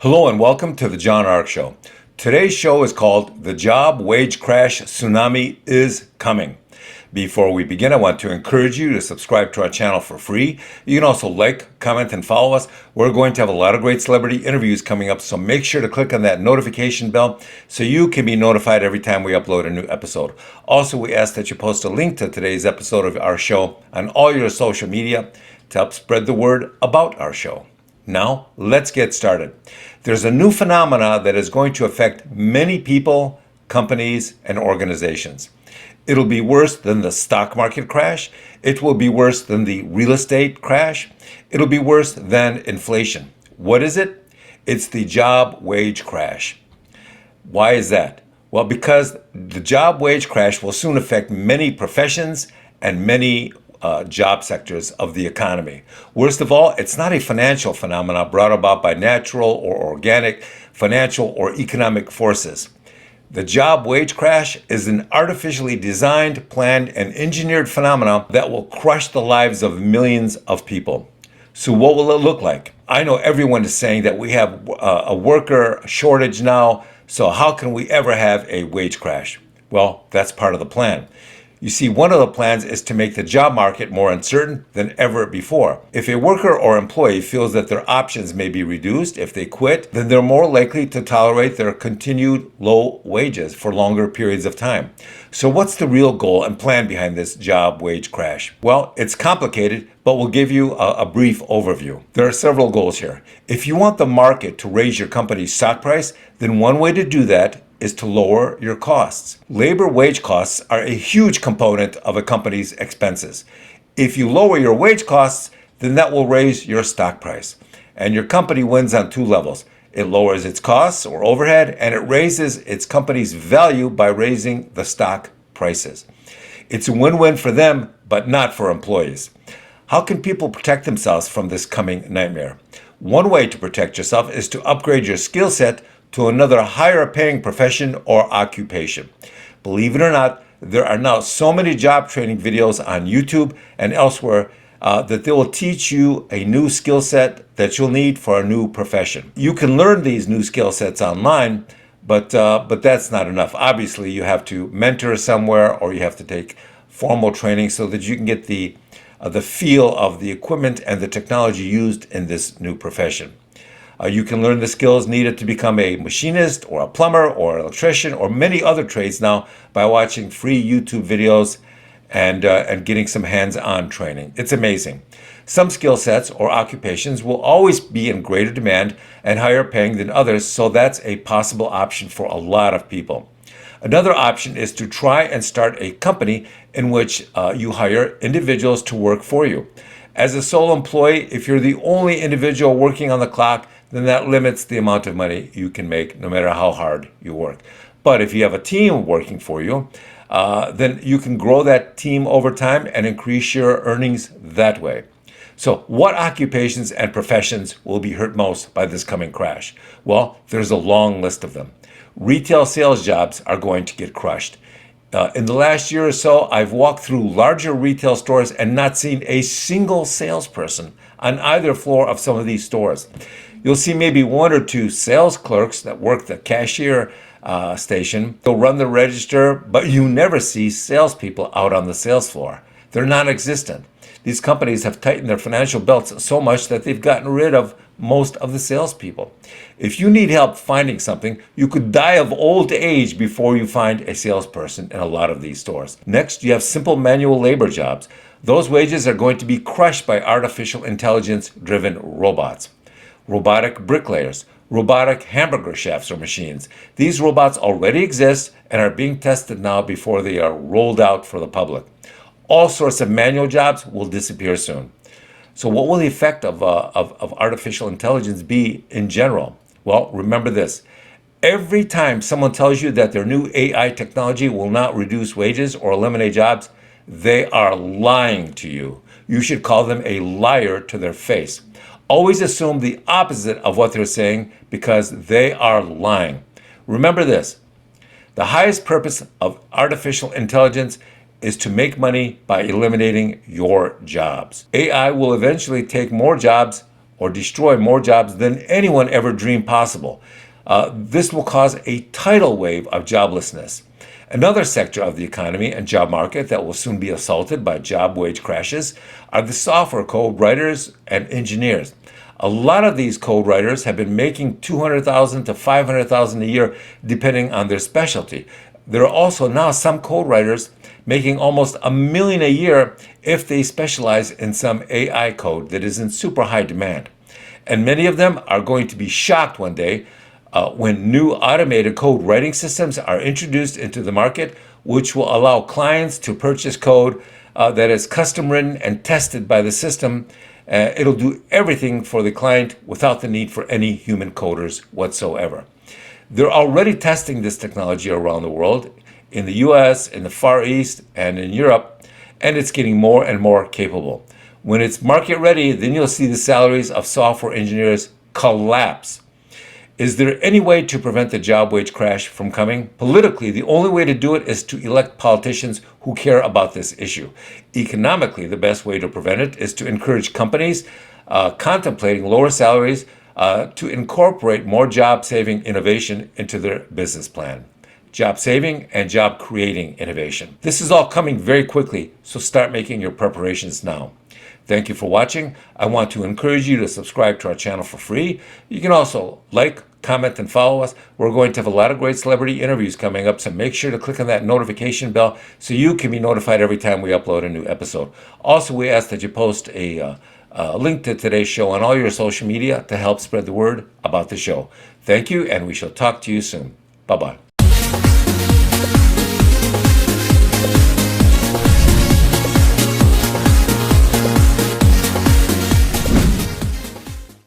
Hello and welcome to the John Ark Show. Today's show is called The Job Wage Crash Tsunami is Coming. Before we begin, I want to encourage you to subscribe to our channel for free. You can also like, comment, and follow us. We're going to have a lot of great celebrity interviews coming up, so make sure to click on that notification bell so you can be notified every time we upload a new episode. Also, we ask that you post a link to today's episode of our show on all your social media to help spread the word about our show. Now, let's get started. There's a new phenomena that is going to affect many people, companies, and organizations. It'll be worse than the stock market crash. It will be worse than the real estate crash. It'll be worse than inflation. What is it? It's the job wage crash. Why is that? Well, because the job wage crash will soon affect many professions and many job sectors of the economy. Worst of all, it's not a financial phenomenon brought about by natural or organic financial or economic forces. The job wage crash is an artificially designed, planned, and engineered phenomenon that will crush the lives of millions of people. So what will it look like? I know everyone is saying that we have a worker shortage now, so how can we ever have a wage crash? Well, that's part of the plan. You see, one of the plans is to make the job market more uncertain than ever before. If a worker or employee feels that their options may be reduced if they quit, then they're more likely to tolerate their continued low wages for longer periods of time. So what's the real goal and plan behind this job wage crash? Well, it's complicated, but we'll give you a brief overview. There are several goals here. If you want the market to raise your company's stock price, then one way to do that is to lower your costs. Labor wage costs are a huge component of a company's expenses. If you lower your wage costs, then that will raise your stock price. And your company wins on two levels. It lowers its costs or overhead, and it raises its company's value by raising the stock prices. It's a win-win for them, but not for employees. How can people protect themselves from this coming nightmare? One way to protect yourself is to upgrade your skill set to another higher paying profession or occupation. Believe it or not, there are now so many job training videos on YouTube and elsewhere that they will teach you a new skill set that you'll need for a new profession. You can learn these new skill sets online, but that's not enough. Obviously, you have to mentor somewhere or you have to take formal training so that you can get the feel of the equipment and the technology used in this new profession. You can learn the skills needed to become a machinist or a plumber or electrician or many other trades now by watching free YouTube videos and getting some hands-on training. It's amazing. Some skill sets or occupations will always be in greater demand and higher paying than others, so that's a possible option for a lot of people. Another option is to try and start a company in which you hire individuals to work for you. As a sole employee, if you're the only individual working on the clock, then that limits the amount of money you can make no matter how hard you work. But if you have a team working for you, then you can grow that team over time and increase your earnings that way. So what occupations and professions will be hurt most by this coming crash? Well, there's a long list of them. Retail sales jobs are going to get crushed. In the last year or so, I've walked through larger retail stores and not seen a single salesperson on either floor of some of these stores. You'll see maybe one or two sales clerks that work the cashier station. They'll run the register, but you never see salespeople out on the sales floor. They're non-existent. These companies have tightened their financial belts so much that they've gotten rid of most of the salespeople. If you need help finding something, you could die of old age before you find a salesperson in a lot of these stores. Next, you have simple manual labor jobs. Those wages are going to be crushed by artificial intelligence-driven robots. Robotic bricklayers, robotic hamburger chefs or machines. These robots already exist and are being tested now before they are rolled out for the public. All sorts of manual jobs will disappear soon. So what will the effect of artificial intelligence be in general? Well, remember this. Every time someone tells you that their new AI technology will not reduce wages or eliminate jobs, they are lying to you. You should call them a liar to their face. Always assume the opposite of what they're saying because they are lying. Remember this. The highest purpose of artificial intelligence is to make money by eliminating your jobs. AI will eventually take more jobs or destroy more jobs than anyone ever dreamed possible. This will cause a tidal wave of joblessness. Another sector of the economy and job market that will soon be assaulted by job wage crashes are the software code writers and engineers. A lot of these code writers have been making $200,000 to $500,000 a year, depending on their specialty. There are also now some code writers making almost $1 million a year if they specialize in some AI code that is in super high demand. And many of them are going to be shocked one day when new automated code writing systems are introduced into the market, which will allow clients to purchase code that is custom written and tested by the system. It'll do everything for the client without the need for any human coders whatsoever. They're already testing this technology around the world, in the US, in the Far East, and in Europe, and it's getting more and more capable. When it's market ready, then you'll see the salaries of software engineers collapse. Is there any way to prevent the job wage crash from coming? Politically, the only way to do it is to elect politicians who care about this issue. Economically, the best way to prevent it is to encourage companies contemplating lower salaries to incorporate more job-saving innovation into their business plan. Job-saving and job-creating innovation. This is all coming very quickly, so start making your preparations now. Thank you for watching. I want to encourage you to subscribe to our channel for free. You can also like, comment, and follow us. We're going to have a lot of great celebrity interviews coming up, so make sure to click on that notification bell so you can be notified every time we upload a new episode. Also, we ask that you post a link to today's show on all your social media to help spread the word about the show. Thank you, and we shall talk to you soon. Bye-bye.